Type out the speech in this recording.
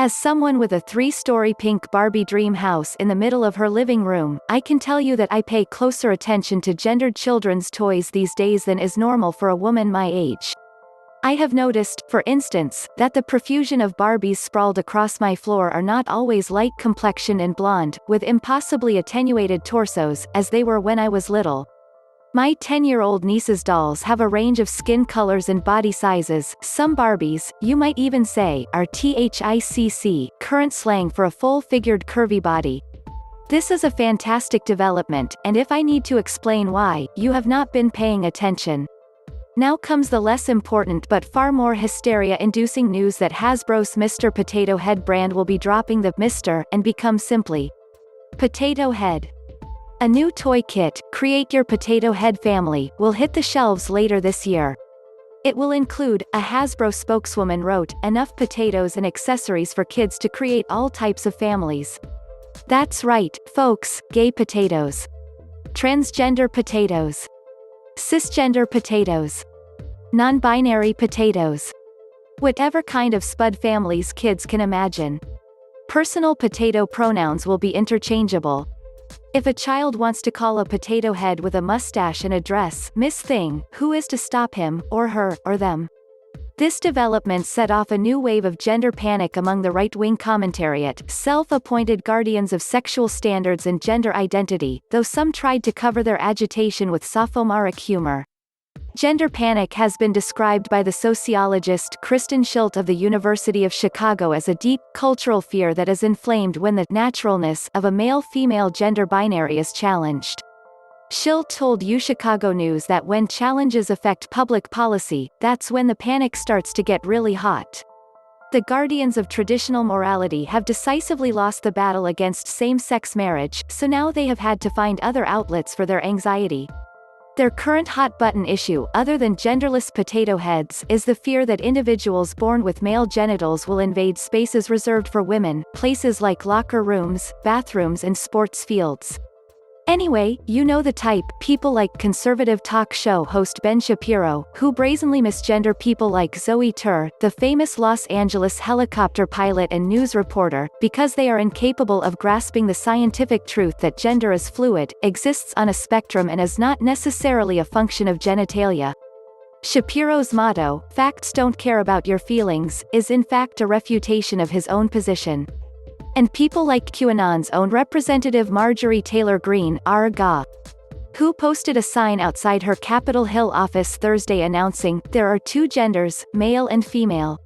As someone with a 3-story pink Barbie Dream House in the middle of her living room, I can tell you that I pay closer attention to gendered children's toys these days than is normal for a woman my age. I have noticed, for instance, that the profusion of Barbies sprawled across my floor are not always light-complexioned and blonde, with impossibly attenuated torsos, as they were when I was little. My 10-year-old niece's dolls have a range of skin colors and body sizes. Some Barbies, you might even say, are thicc, current slang for a full-figured curvy body. This is a fantastic development, and if I need to explain why, you have not been paying attention. Now comes the less important but far more hysteria-inducing news that Hasbro's Mr. Potato Head brand will be dropping the Mr. and become simply Potato Head. A new toy kit, Create Your Potato Head Family, will hit the shelves later this year. It will include, a Hasbro spokeswoman wrote, enough potatoes and accessories for kids to create all types of families. That's right, folks, gay potatoes. Transgender potatoes. Cisgender potatoes. Non-binary potatoes. Whatever kind of spud families kids can imagine. Personal potato pronouns will be interchangeable. If a child wants to call a potato head with a mustache and a dress Miss Thing, who is to stop him, or her, or them? This development set off a new wave of gender panic among the right-wing commentariat, self-appointed guardians of sexual standards and gender identity, though some tried to cover their agitation with sophomoric humor. Gender panic has been described by the sociologist Kristen Schilt of the University of Chicago as a deep, cultural fear that is inflamed when the naturalness of a male-female gender binary is challenged. Schilt told UChicago News that when challenges affect public policy, that's when the panic starts to get really hot. The guardians of traditional morality have decisively lost the battle against same-sex marriage, so now they have had to find other outlets for their anxiety. Their current hot-button issue, other than genderless potato heads, is the fear that individuals born with male genitals will invade spaces reserved for women, places like locker rooms, bathrooms and sports fields. Anyway, you know the type, people like conservative talk show host Ben Shapiro, who brazenly misgender people like Zoey Tur, the famous Los Angeles helicopter pilot and news reporter, because they are incapable of grasping the scientific truth that gender is fluid, exists on a spectrum and is not necessarily a function of genitalia. Shapiro's motto, "Facts don't care about your feelings," is in fact a refutation of his own position. And people like QAnon's own representative Marjorie Taylor Greene, who posted a sign outside her Capitol Hill office Thursday announcing, "There are two genders, male and female."